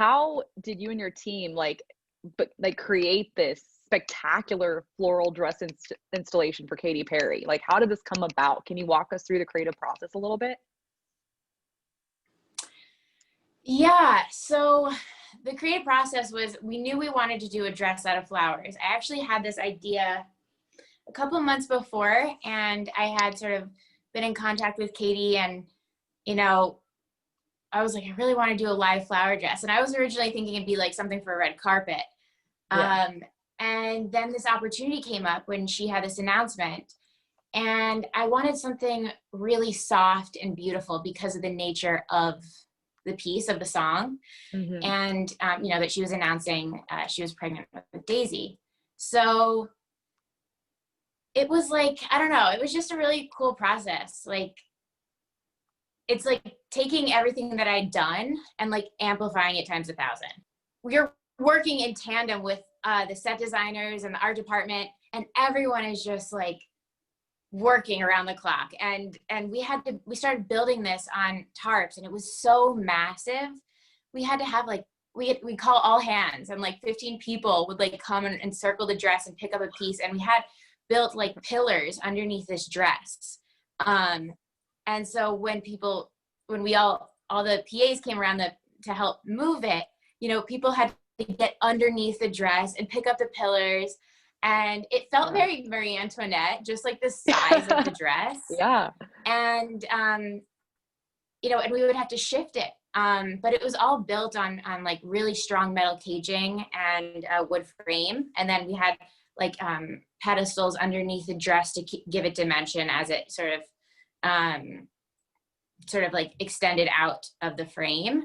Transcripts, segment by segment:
how did you and your team create this spectacular floral dress installation for Katy Perry? Like, how did this come about? Can you walk us through the creative process a little bit? Yeah, so the creative process was, we knew we wanted to do a dress out of flowers. I actually had this idea a couple of months before, and I had sort of been in contact with Katy, and, you know, I was like, I really want to do a live flower dress. And I was originally thinking it'd be like something for a red carpet. Yeah. And then this opportunity came up when she had this announcement, and I wanted something really soft and beautiful because of the nature of the piece, of the song. Mm-hmm. And, you know, that she was announcing she was pregnant with Daisy. So it was like, I don't know, it was just a really cool process. Like, it's like taking everything that I'd done and like amplifying it times 1,000. We are working in tandem with the set designers and the art department, and everyone is just like working around the clock. And we started building this on tarps, and it was so massive. We had to have like, we call all hands, and like 15 people would like come and circle the dress and pick up a piece. And we had built like pillars underneath this dress. And so when we all the PAs came around to help move it, you know, people had to get underneath the dress and pick up the pillars. And it felt very Marie Antoinette, just like the size of the dress. Yeah. And, you know, and we would have to shift it. But it was all built on like really strong metal caging and a wood frame. And then we had like pedestals underneath the dress to give it dimension as it sort of like extended out of the frame.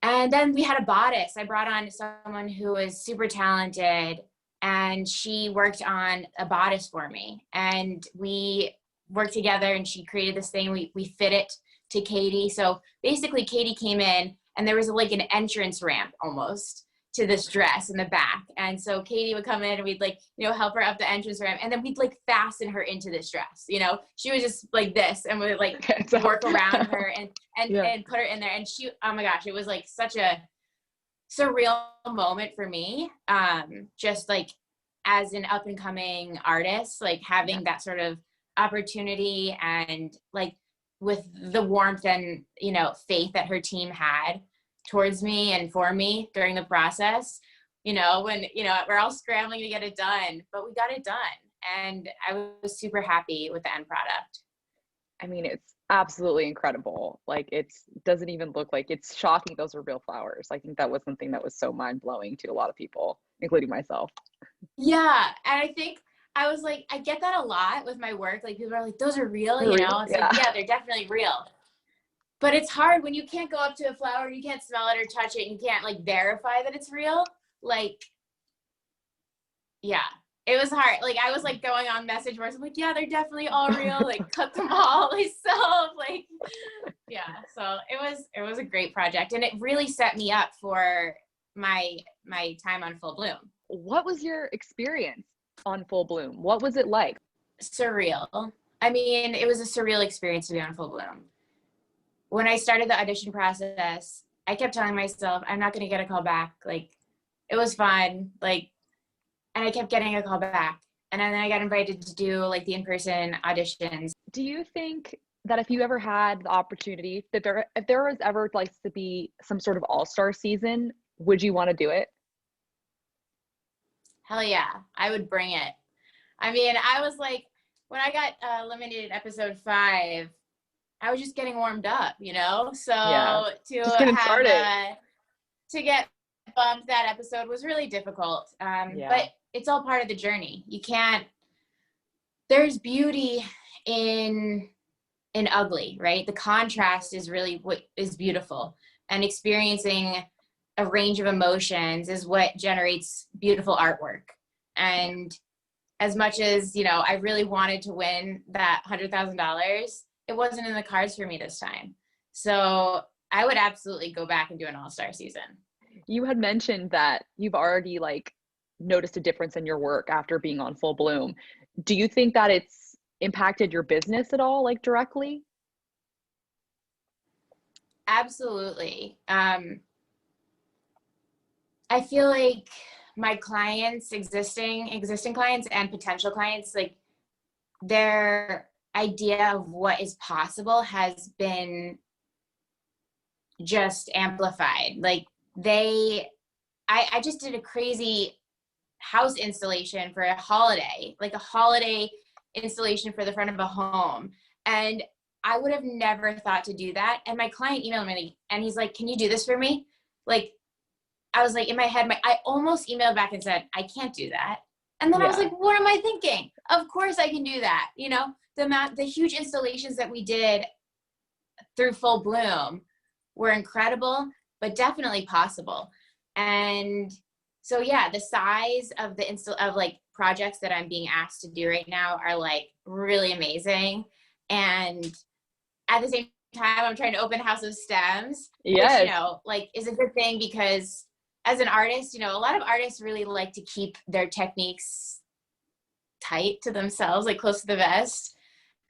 And then we had a bodice. I brought on someone who was super talented, and she worked on a bodice for me. And we worked together, and she created this thing. We fit it to Katy. So basically Katy came in, and there was like an entrance ramp almost to this dress in the back. And so Katy would come in, and we'd like, you know, help her up the entrance ramp, and then we'd like fasten her into this dress. You know, she was just like this, and we'd like work around her and put her in there. And she, oh my gosh, it was like such a surreal moment for me. Just like as an up and coming artist, like having that sort of opportunity, and like with the warmth and, you know, faith that her team had towards me and for me during the process, you know, when, you know, we're all scrambling to get it done, but we got it done. And I was super happy with the end product. I mean, it's absolutely incredible. Like, it doesn't even look like, it's shocking those are real flowers. I think that was something that was so mind-blowing to a lot of people, including myself. Yeah. And I think I was like, I get that a lot with my work. Like, people are like, those are real, you know? It's like, yeah, they're definitely real. But it's hard when you can't go up to a flower, you can't smell it or touch it, and you can't like verify that it's real. Like, yeah, it was hard. Like, I was like going on message boards. I'm like, yeah, they're definitely all real. Like, cut them all myself. Like, yeah. So it was a great project, and it really set me up for my time on Full Bloom. What was your experience on Full Bloom? What was it like? Surreal. I mean, it was a surreal experience to be on Full Bloom. When I started the audition process, I kept telling myself, I'm not going to get a call back. Like, it was fun. Like, and I kept getting a call back. And then I got invited to do like the in-person auditions. Do you think that if you ever had the opportunity, that if there was ever like to be some sort of all-star season, would you want to do it? Hell yeah, I would bring it. I mean, I was like, when I got eliminated episode 5, I was just getting warmed up, you know? So just getting started. To get bumped that episode was really difficult. But it's all part of the journey. You can't, there's beauty in ugly, right? The contrast is really what is beautiful, and experiencing a range of emotions is what generates beautiful artwork. And as much as, you know, I really wanted to win that $100,000, it wasn't in the cards for me this time. So I would absolutely go back and do an all-star season. You had mentioned that you've already like noticed a difference in your work after being on Full Bloom. Do you think that it's impacted your business at all, like directly? Absolutely. I feel like my clients, existing clients and potential clients, like their idea of what is possible has been just amplified. Like I just did a crazy house installation for a holiday, like a holiday installation for the front of a home. And I would have never thought to do that. And my client emailed me and he's like, can you do this for me? Like, I was like, in my head, I almost emailed back and said, I can't do that. And then I was like, what am I thinking? Of course I can do that. You know, the huge installations that we did through Full Bloom were incredible, but definitely possible. And so, yeah, the size of like projects that I'm being asked to do right now are like really amazing. And at the same time, I'm trying to open House of Stems, which, you know, like is a good thing because as an artist, you know, a lot of artists really like to keep their techniques tight to themselves, like close to the vest.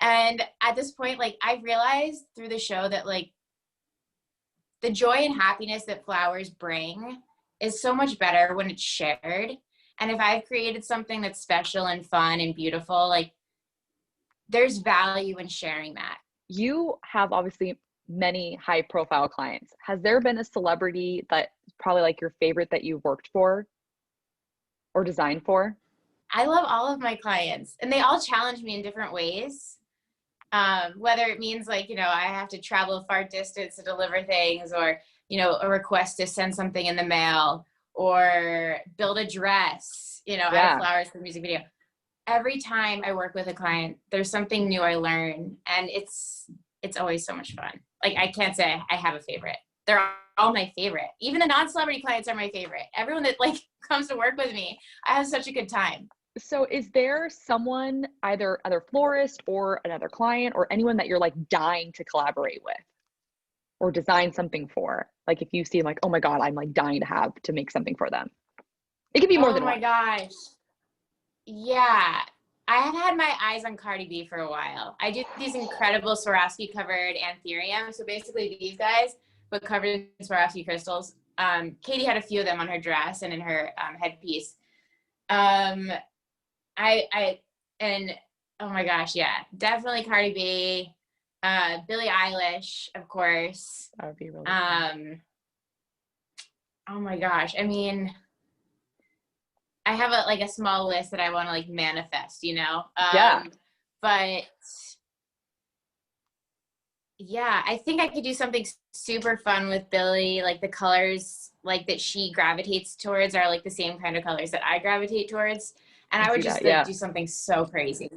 And at this point, like I realized through the show that like the joy and happiness that flowers bring is so much better when it's shared. And if I've created something that's special and fun and beautiful, like there's value in sharing that. You have obviously many high profile clients. Has there been a celebrity that's probably like your favorite that you've worked for or designed for? I love all of my clients and they all challenge me in different ways. Whether it means like, you know, I have to travel a far distance to deliver things or, you know, a request to send something in the mail or build a dress, you know, out of flowers for a music video. Every time I work with a client, there's something new I learn and it's always so much fun. Like I can't say I have a favorite. They're all my favorite. Even the non-celebrity clients are my favorite. Everyone that like comes to work with me, I have such a good time. So is there someone, either other florist or another client or anyone that you're like dying to collaborate with or design something for? Like if you see like, oh my God, I'm like dying to have to make something for them. It could be more than one. Oh my gosh. Yeah. I have had my eyes on Cardi B for a while. I do these incredible Swarovski covered anthurium. So basically these guys, but covered in Swarovski crystals. Katy had a few of them on her dress and in her headpiece. And oh my gosh, yeah, definitely Cardi B, Billie Eilish, of course. That would be really fun. Oh my gosh, I mean, I have a small list that I want to like manifest, you know? But yeah, I think I could do something super fun with Billie. Like the colors like that she gravitates towards are like the same kind of colors that I gravitate towards. And I would just like do something so crazy.